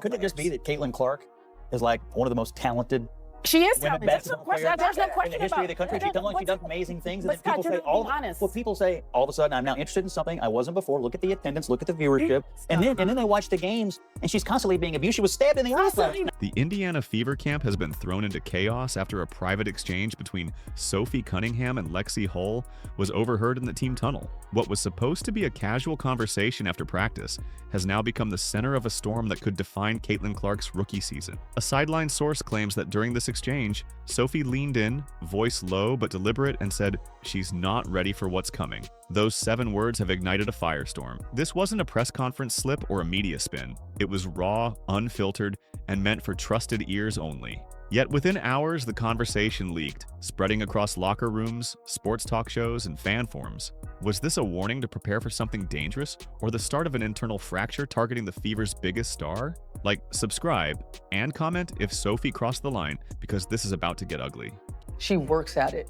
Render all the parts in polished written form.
Could it just be that Caitlin Clark is like one of the most talented She is women talented. There's no question in about the history of the country? She does amazing things, and But then people Scott, say you're being honest. people say all of a sudden I'm now interested in something I wasn't before. Look at the attendance, look at the viewership, and then they watch the games, and she's constantly being abused. She was stabbed in the eye last night. The Indiana Fever camp has been thrown into chaos after a private exchange between Sophie Cunningham and Lexie Hull was overheard in the team tunnel. What was supposed to be a casual conversation after practice has now become the center of a storm that could define Caitlin Clark's rookie season. A sideline source claims that during this exchange, Sophie leaned in, voice low but deliberate, and said, "She's not ready for what's coming." Those 7 words have ignited a firestorm. This wasn't a press conference slip or a media spin. It was raw, unfiltered, and meant for trusted ears only. Yet within hours, the conversation leaked, spreading across locker rooms, sports talk shows, and fan forums. Was this a warning to prepare for something dangerous, or the start of an internal fracture targeting the Fever's biggest star? Like, subscribe, and comment if Sophie crossed the line, because this is about to get ugly. She works at it.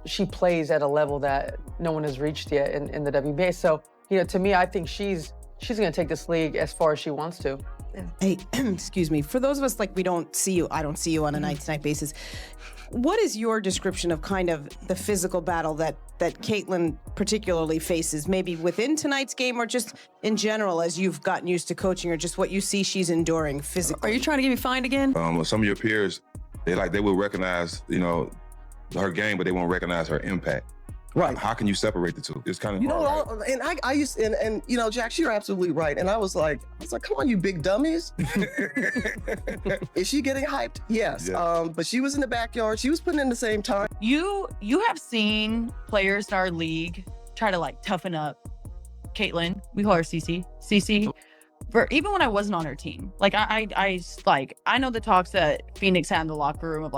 She plays at a level that no one has reached yet in the WBA. So, to me, I think she's going to take this league as far as she wants to. Hey, excuse me. For those of us I don't see you on a night-to-night basis. What is your description of kind of the physical battle that Caitlin particularly faces, maybe within tonight's game or just in general as you've gotten used to coaching, or just what you see she's enduring physically? Are you trying to get me fined again? Some of your peers, they will recognize, her game, but they won't recognize her impact. Right. How can you separate the two? It's kind of hard, right? And I used and Jax, you're absolutely right. And I was like, come on, you big dummies. Is she getting hyped? Yes. Yeah. But she was in the backyard. She was putting in the same time. You have seen players in our league try to toughen up Caitlin. We call her CC. CC. For even when I wasn't on her team, I know the talks that Phoenix had in the locker room of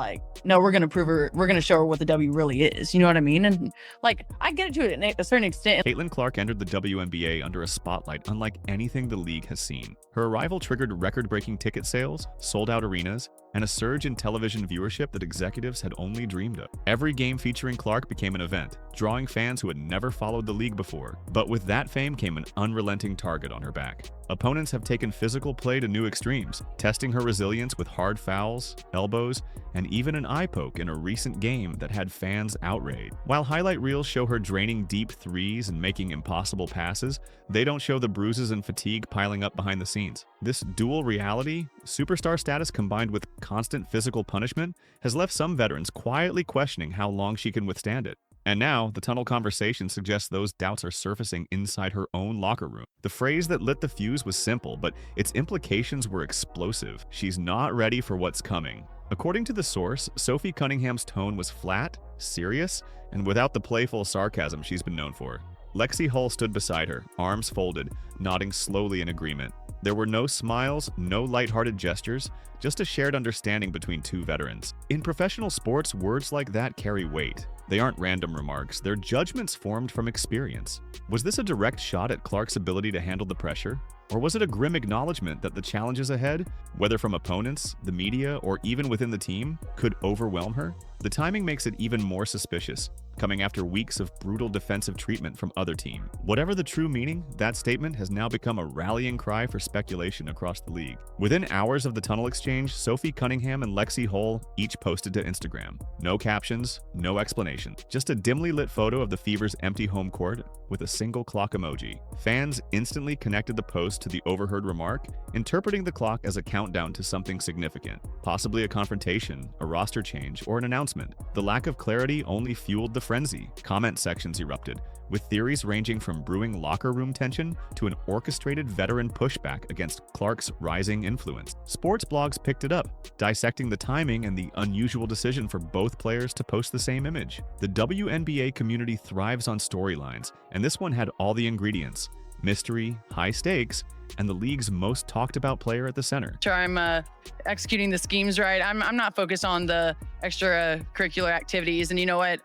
no, we're gonna prove her, we're gonna show her what the W really is. You know what I mean? And I get it to a certain extent. Caitlin Clark entered the WNBA under a spotlight unlike anything the league has seen. Her arrival triggered record-breaking ticket sales, sold-out arenas, and a surge in television viewership that executives had only dreamed of. Every game featuring Clark became an event, drawing fans who had never followed the league before. But with that fame came an unrelenting target on her back. Opponents have taken physical play to new extremes, testing her resilience with hard fouls, elbows, and even an eye poke in a recent game that had fans outraged. While highlight reels show her draining deep threes and making impossible passes, they don't show the bruises and fatigue piling up behind the scenes. This dual reality, superstar status combined with constant physical punishment, has left some veterans quietly questioning how long she can withstand it. And now, the tunnel conversation suggests those doubts are surfacing inside her own locker room. The phrase that lit the fuse was simple, but its implications were explosive. She's not ready for what's coming. According to the source, Sophie Cunningham's tone was flat, serious, and without the playful sarcasm she's been known for. Lexie Hull stood beside her, arms folded, nodding slowly in agreement. There were no smiles, no lighthearted gestures, just a shared understanding between two veterans. In professional sports, words like that carry weight. They aren't random remarks, they're judgments formed from experience. Was this a direct shot at Clark's ability to handle the pressure? Or was it a grim acknowledgement that the challenges ahead, whether from opponents, the media, or even within the team, could overwhelm her? The timing makes it even more suspicious, coming after weeks of brutal defensive treatment from other teams. Whatever the true meaning, that statement has now become a rallying cry for speculation across the league. Within hours of the tunnel exchange, Sophie Cunningham and Lexie Hull each posted to Instagram. No captions, no explanation. Just a dimly lit photo of the Fever's empty home court with a single clock emoji. Fans instantly connected the post to the overheard remark, interpreting the clock as a countdown to something significant, possibly a confrontation, a roster change, or an announcement. The lack of clarity only fueled the frenzy. Comment sections erupted, with theories ranging from brewing locker room tension to an orchestrated veteran pushback against Clark's rising influence. Sports blogs picked it up, dissecting the timing and the unusual decision for both players to post the same image. The WNBA community thrives on storylines, and this one had all the ingredients: mystery, high stakes, and the league's most talked about player at the center. Sure, I'm executing the schemes right. I'm not focused on the extracurricular activities. And you know what?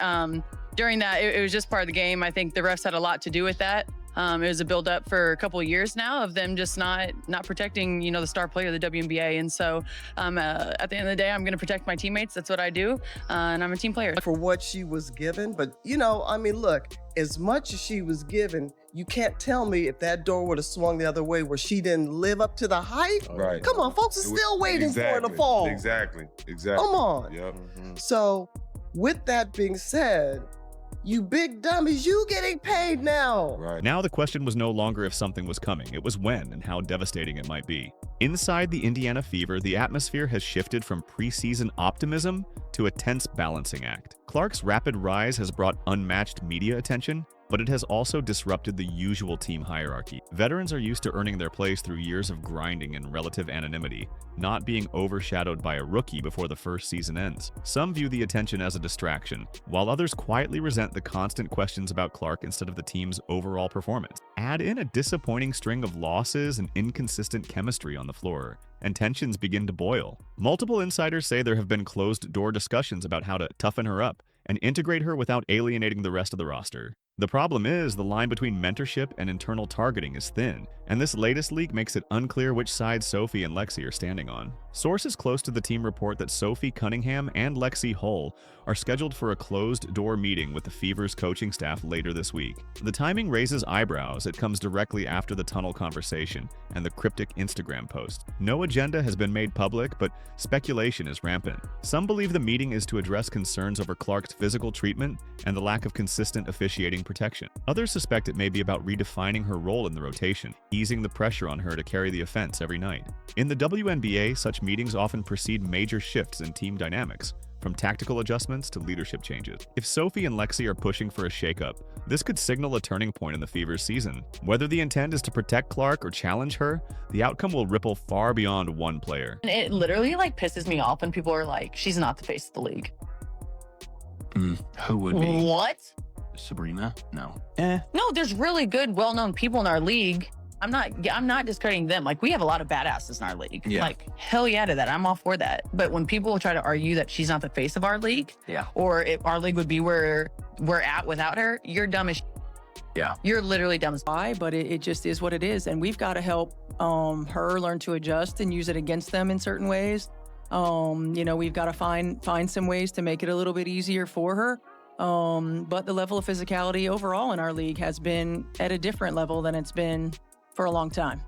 During that, it was just part of the game. I think the refs had a lot to do with that. It was a build up for a couple of years now of them just not protecting, the star player of the WNBA. And so at the end of the day, I'm going to protect my teammates. That's what I do. And I'm a team player. For what she was given. But, look, as much as she was given, you can't tell me if that door would have swung the other way where she didn't live up to the hype. Right. Come on, folks are still waiting for her to fall. Exactly. Come on. Yep. So with that being said, you big dummies, you getting paid now. Right. Now the question was no longer if something was coming, it was when and how devastating it might be. Inside the Indiana Fever, the atmosphere has shifted from preseason optimism to a tense balancing act. Clark's rapid rise has brought unmatched media attention, but it has also disrupted the usual team hierarchy. Veterans are used to earning their place through years of grinding and relative anonymity, not being overshadowed by a rookie before the first season ends. Some view the attention as a distraction, while others quietly resent the constant questions about Clark instead of the team's overall performance. Add in a disappointing string of losses and inconsistent chemistry on the floor, and tensions begin to boil. Multiple insiders say there have been closed-door discussions about how to toughen her up and integrate her without alienating the rest of the roster. The problem is, the line between mentorship and internal targeting is thin, and this latest leak makes it unclear which side Sophie and Lexie are standing on. Sources close to the team report that Sophie Cunningham and Lexie Hull are scheduled for a closed-door meeting with the Fever's coaching staff later this week. The timing raises eyebrows. It comes directly after the tunnel conversation and the cryptic Instagram post. No agenda has been made public, but speculation is rampant. Some believe the meeting is to address concerns over Clark's physical treatment and the lack of consistent officiating protection. Others suspect it may be about redefining her role in the rotation, easing the pressure on her to carry the offense every night. In the WNBA, such meetings often precede major shifts in team dynamics, from tactical adjustments to leadership changes. If Sophie and Lexie are pushing for a shakeup, this could signal a turning point in the Fever's season. Whether the intent is to protect Clark or challenge her, the outcome will ripple far beyond one player. And it literally pisses me off when people are like, she's not the face of the league. Who would be? What? Sabrina? No. No, there's really good, well-known people in our league. I'm not discrediting them. We have a lot of badasses in our league. Yeah. Hell yeah to that. I'm all for that. But when people try to argue that she's not the face of our league, or if our league would be where we're at without her, you're dumb as Yeah. You're literally dumb as But it just is what it is. And we've got to help her learn to adjust and use it against them in certain ways. We've got to find some ways to make it a little bit easier for her. But the level of physicality overall in our league has been at a different level than it's been for a long time.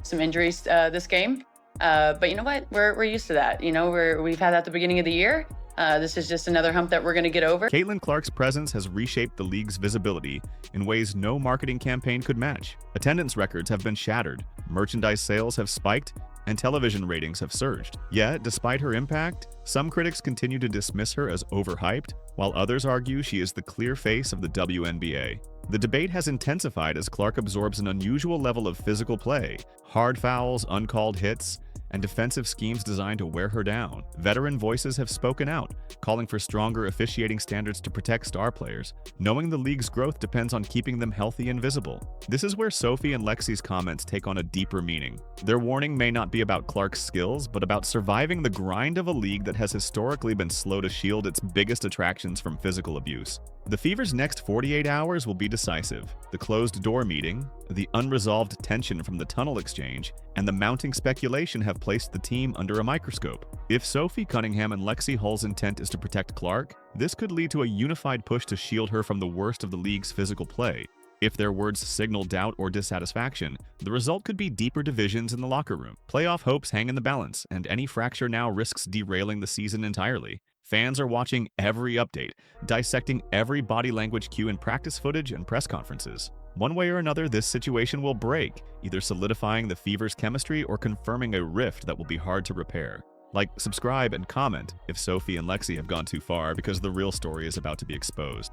some injuries this game. But you know what? We're used to that. We've had that at the beginning of the year. This is just another hump that we're going to get over. Caitlin Clark's presence has reshaped the league's visibility in ways no marketing campaign could match. Attendance records have been shattered, merchandise sales have spiked, and television ratings have surged. Yet, despite her impact, some critics continue to dismiss her as overhyped, while others argue she is the clear face of the WNBA. The debate has intensified as Clark absorbs an unusual level of physical play, hard fouls, uncalled hits, and defensive schemes designed to wear her down. Veteran voices have spoken out, calling for stronger officiating standards to protect star players, knowing the league's growth depends on keeping them healthy and visible. This is where Sophie and Lexie's comments take on a deeper meaning. Their warning may not be about Clark's skills, but about surviving the grind of a league that has historically been slow to shield its biggest attractions from physical abuse. The Fever's next 48 hours will be decisive. The closed-door meeting, the unresolved tension from the tunnel exchange, and the mounting speculation have placed the team under a microscope. If Sophie Cunningham and Lexie Hull's intent is to protect Clark, this could lead to a unified push to shield her from the worst of the league's physical play. If their words signal doubt or dissatisfaction, the result could be deeper divisions in the locker room. Playoff hopes hang in the balance, and any fracture now risks derailing the season entirely. Fans are watching every update, dissecting every body language cue in practice footage and press conferences. One way or another, this situation will break, either solidifying the Fever's chemistry or confirming a rift that will be hard to repair. Like, subscribe, and comment if Sophie and Lexie have gone too far, because the real story is about to be exposed.